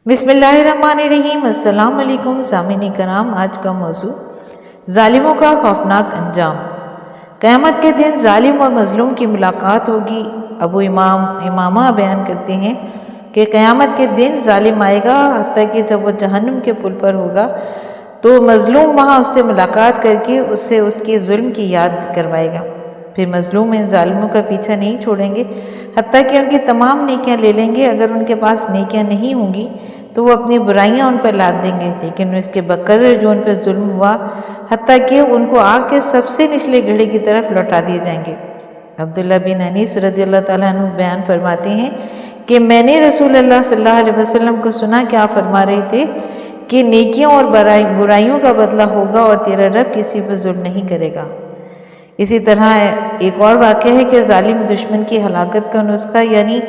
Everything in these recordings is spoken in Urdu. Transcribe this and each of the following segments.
بسم اللہ الرحمن الرحیم۔ السلام علیکم سامعین کرام، آج کا موضوع ظالموں کا خوفناک انجام۔ قیامت کے دن ظالم اور مظلوم کی ملاقات ہوگی۔ ابو امامہ بیان کرتے ہیں کہ قیامت کے دن ظالم آئے گا، حتیٰ کہ جب وہ جہنم کے پل پر ہوگا تو مظلوم وہاں اس سے ملاقات کر کے اس سے اس کے ظلم کی یاد کروائے گا۔ پھر مظلوم ان ظالموں کا پیچھا نہیں چھوڑیں گے حتیٰ کہ ان کی تمام نیکیاں لے لیں گے۔ اگر ان کے پاس نیکیاں نہیں ہوں گی تو وہ اپنی برائیاں ان پر لاد دیں گے، لیکن اس کے بقدر جو ان پر ظلم ہوا حتیٰ کہ ان کو آگ کے سب سے نچلے گڑھے کی طرف لوٹا دیے جائیں گے۔ عبداللہ بن انیس رضی اللہ تعالیٰ عنہ بیان فرماتے ہیں کہ میں نے رسول اللہ صلی اللہ علیہ وسلم کو سنا کہ آپ فرما رہے تھے کہ نیکیوں اور برائیوں کا بدلہ ہوگا اور تیرا رب کسی پر ظلم نہیں کرے گا۔ اسی طرح ایک اور واقعہ ہے کہ ظالم دشمن کی ہلاکت کا نسخہ، یعنی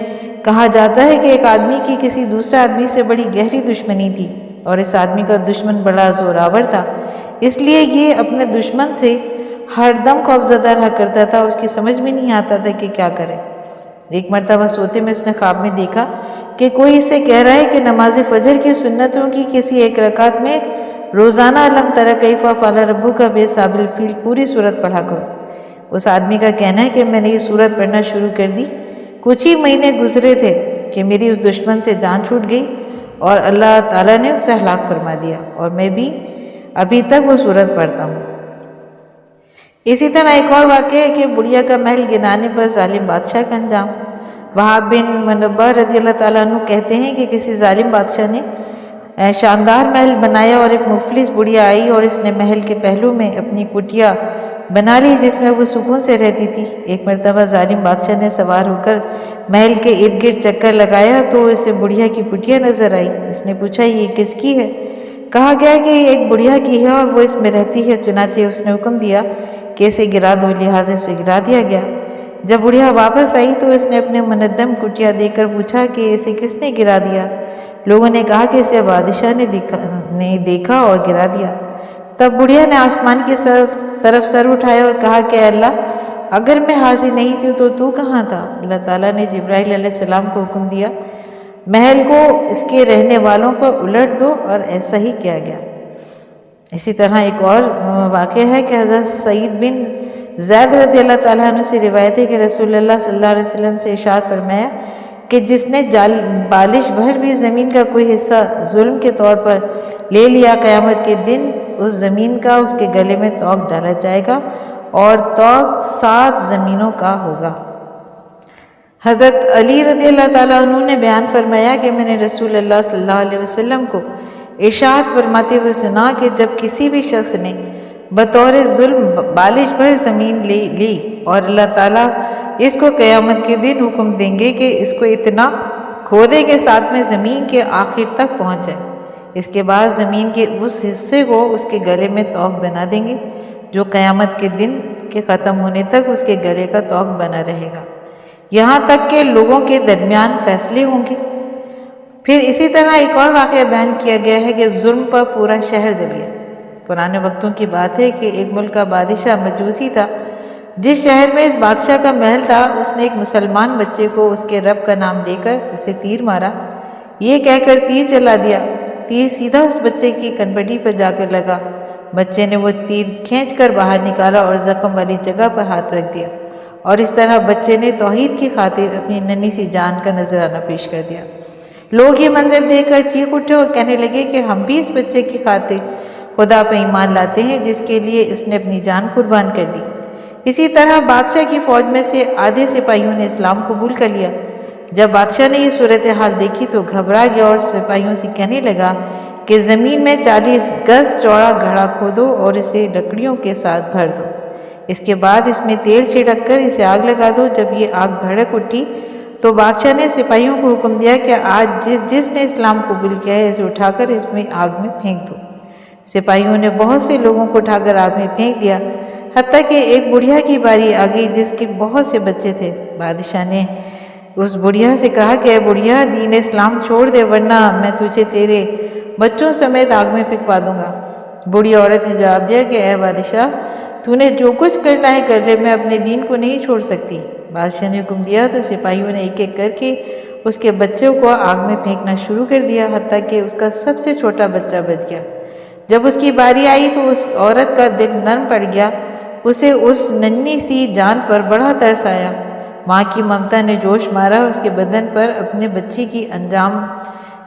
کہا جاتا ہے کہ ایک آدمی کی کسی دوسرے آدمی سے بڑی گہری دشمنی تھی اور اس آدمی کا دشمن بڑا زوراور تھا، اس لیے یہ اپنے دشمن سے ہر دم خوفزدہ رہا کرتا تھا۔ اس کی سمجھ میں نہیں آتا تھا کہ کیا کرے۔ ایک مرتبہ سوتے میں اس نے خواب میں دیکھا کہ کوئی اس سے کہہ رہا ہے کہ نماز فجر کی سنتوں کی کسی ایک رکعت میں روزانہ علم تری کیف فعل ربک باصحاب الفیل پوری سورت پڑھا کرو۔ اس آدمی کا کہنا ہے کہ میں نے یہ سورت پڑھنا شروع کر دی، کچھ ہی مہینے گزرے تھے کہ میری اس دشمن سے جان چھوٹ گئی اور اللہ تعالیٰ نے اسے ہلاک فرما دیا، اور میں بھی ابھی تک وہ سورت پڑھتا ہوں۔ اسی طرح ایک اور واقعہ ہے کہ بڑھیا کا محل گرانے پر ظالم بادشاہ کا انجام۔ وہاب بن منبہ رضی اللہ تعالیٰ عنہ کہتے ہیں کہ کسی ظالم بادشاہ نے شاندار محل بنایا اور ایک مفلس بڑھیا آئی اور اس نے محل کے پہلو میں اپنی کٹیا بنا لی جس میں وہ سکون سے رہتی تھی۔ ایک مرتبہ ظالم بادشاہ نے سوار ہو کر محل کے ارد گرد چکر لگایا تو اسے بڑھیا کی کٹیا نظر آئی۔ اس نے پوچھا یہ کس کی ہے؟ کہا گیا کہ یہ ایک بڑھیا کی ہے اور وہ اس میں رہتی ہے، چنانچہ اس نے حکم دیا کہ اسے گرا دو، لہٰذا اسے گرا دیا گیا۔ جب بڑھیا واپس آئی تو اس نے اپنے منظم کٹیا دیکھ کر پوچھا کہ اسے کس نے گرا دیا؟ لوگوں نے کہا کہ اسے بادشاہ نے دیکھا اور گرا دیا۔ تب بڑھیا نے آسمان کی طرف سر اٹھایا اور کہا کہ اللہ، اگر میں حاضر نہیں تھی تو کہاں تھا؟ اللہ تعالیٰ نے جبرائیل علیہ السلام کو حکم دیا محل کو اس کے رہنے والوں پر الٹ دو، اور ایسا ہی کیا گیا۔ اسی طرح ایک اور واقعہ ہے کہ حضرت سعید بن زید رضی اللہ تعالیٰ عنہ سے روایت ہے کہ رسول اللہ صلی اللہ علیہ وسلم سے ارشاد فرمایا کہ جس نے بالش بھر بھی زمین کا کوئی حصہ ظلم کے طور پر لے لیا، قیامت کے دن اس زمین کا اس کے گلے میں توق ڈالا جائے گا اور توق 7 زمینوں کا ہوگا۔ حضرت علی رضی اللہ تعالیٰ عنہ نے بیان فرمایا کہ میں نے رسول اللہ صلی اللہ علیہ وسلم کو ارشاد فرماتے ہوئے سنا کہ جب کسی بھی شخص نے بطور ظلم بالش بھر زمین لی اور اللہ تعالیٰ اس کو قیامت کے دن حکم دیں گے کہ اس کو اتنا کھودے کے ساتھ میں زمین کے آخر تک پہنچ جائے، اس کے بعد زمین کے اس حصے کو اس کے گلے میں توق بنا دیں گے جو قیامت کے دن کے ختم ہونے تک اس کے گلے کا توق بنا رہے گا، یہاں تک کہ لوگوں کے درمیان فیصلے ہوں گے۔ پھر اسی طرح ایک اور واقعہ بیان کیا گیا ہے کہ ظلم پر پورا شہر جل گیا۔ پرانے وقتوں کی بات ہے کہ ایک ملک کا بادشاہ مجوسی تھا۔ جس شہر میں اس بادشاہ کا محل تھا، اس نے ایک مسلمان بچے کو اس کے رب کا نام لے کر اسے تیر مارا، یہ کہہ کر تیر چلا دیا۔ تیر سیدھا اس بچے کی کنبڈی پر جا کر لگا۔ بچے نے وہ تیر کھینچ کر باہر نکالا اور زخم والی جگہ پر ہاتھ رکھ دیا، اور اس طرح بچے نے توحید کی خاطر اپنی ننھی سی جان کا نذرانہ پیش کر دیا۔ لوگ یہ منظر دیکھ کر چیخ اٹھے اور کہنے لگے کہ ہم بھی اس بچے کی خاطر خدا پہ ایمان لاتے ہیں جس کے لیے اس نے اپنی جان قربان کر دی۔ اسی طرح بادشاہ کی فوج میں سے آدھے سپاہیوں نے اسلام قبول کر لیا۔ جب بادشاہ نے یہ صورتحال دیکھی تو گھبرا گیا اور سپاہیوں سے کہنے لگا کہ زمین میں 40 گز چوڑا گڑھا کھودو اور اسے لکڑیوں کے ساتھ بھر دو، اس کے بعد اس میں تیل چھڑک کر اسے آگ لگا دو۔ جب یہ آگ بھڑک اٹھی تو بادشاہ نے سپاہیوں کو حکم دیا کہ آج جس نے اسلام قبول کیا ہے اسے اٹھا کر اس میں آگ میں پھینک دو۔ سپاہیوں نے بہت سے لوگوں کو اٹھا کر آگ میں پھینک دیا، حتیٰ کہ ایک بڑھیا کی باری آ گئی جس کے بہت سے بچے تھے۔ بادشاہ نے اس بڑھیا سے کہا کہ اے بڑھیا، دین اسلام چھوڑ دے ورنہ میں تجھے تیرے بچوں سمیت آگ میں پھینکوا دوں گا۔ بوڑھی عورت نے جواب دیا کہ اے بادشاہ، تو نے جو کچھ کرنا ہے کر لے، میں اپنے دین کو نہیں چھوڑ سکتی۔ بادشاہ نے حکم دیا تو سپاہیوں نے ایک ایک کر کے اس کے بچوں کو آگ میں پھینکنا شروع کر دیا، حتیٰ کہ اس کا سب سے چھوٹا بچہ بچ گیا۔ جب اس کی باری آئی تو اس عورت کا دل نرم پڑ گیا، اسے اس ننھی سی جان پر بڑا ترس آیا۔ ماں کی ممتا نے جوش مارا، اس کے بدن پر اپنے بچی کی انجام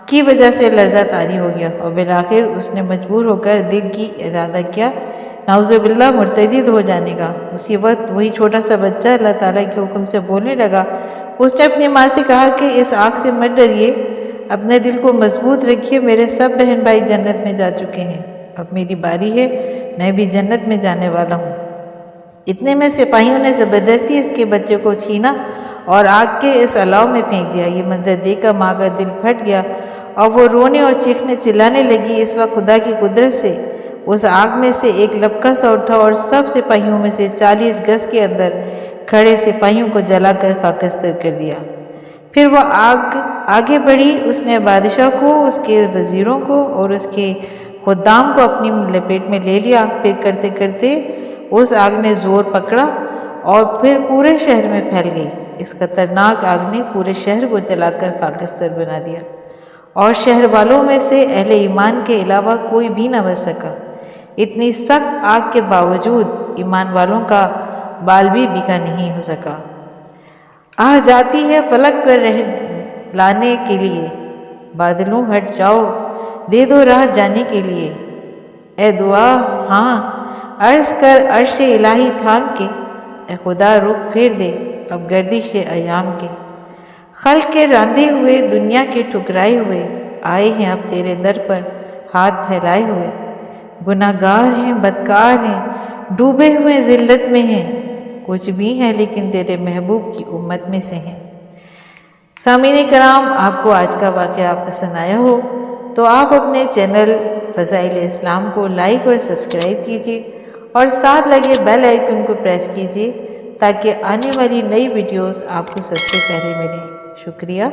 کی وجہ سے لرزہ طاری ہو گیا، اور بالآخر اس نے مجبور ہو کر دل کی ارادہ کیا، نعوذ باللہ، مرتد ہو جانے کا۔ اسی وقت وہی چھوٹا سا بچہ اللہ تعالیٰ کے حکم سے بولنے لگا۔ اس نے اپنی ماں سے کہا کہ اس آگ سے مت ڈریے، اپنے دل کو مضبوط رکھیے، میرے سب بہن بھائی جنت میں جا چکے ہیں، اب میری باری ہے، میں بھی جنت میں جانے والا ہوں۔ اتنے میں سپاہیوں نے زبردستی اس کے بچے کو چھینا اور آگ کے اس الاؤ میں پھینک دیا۔ یہ منظر دیکھ کر ماں کا دل پھٹ گیا اور وہ رونے اور چیخنے چلانے لگی۔ اس وقت خدا کی قدرت سے اس آگ میں سے ایک لپکا سا اٹھا اور سب سپاہیوں میں سے 40 گز کے اندر کھڑے سپاہیوں کو جلا کر خاکستر کر دیا۔ پھر وہ آگ آگے بڑھی، اس نے بادشاہ کو، اس کے وزیروں کو اور اس کے خدام کو اپنی لپیٹ میں لے لیا۔ پھر کرتے کرتے اس آگ نے زور پکڑا اور پھر پورے شہر میں پھیل گئی۔ اس خطرناک آگ نے پورے شہر کو جلا کر خاکستر بنا دیا، اور شہر والوں میں سے اہل ایمان کے علاوہ کوئی بھی نہ بچ سکا۔ اتنی سخت آگ کے باوجود ایمان والوں کا بال بھی بھیگا نہیں ہو سکا۔ آہ جاتی ہے فلک پر لانے کے لیے، بادلوں ہٹ جاؤ، دے دو راہ جانے کے لیے۔ اے دعا ہاں عرض کر عرش الہی تھام کے، اے خدا رخ پھیر دے اب گردش ایام کے۔ خلق کے راندے ہوئے، دنیا کے ٹھکرائے ہوئے، آئے ہیں اب تیرے در پر ہاتھ پھیلائے ہوئے۔ گناہ گار ہیں، بدکار ہیں، ڈوبے ہوئے ذلت میں ہیں، کچھ بھی ہیں لیکن تیرے محبوب کی امت میں سے ہیں۔ سامعین کرام، آپ کو آج کا واقعہ پسند آیا ہو تو آپ اپنے چینل فضائل اسلام کو لائک اور سبسکرائب کیجیے، اور ساتھ لگے بیل آئیکن کو پریس کیجیے تاکہ آنے والی نئی ویڈیوز آپ کو سب سے پہلے ملیں۔ شکریہ۔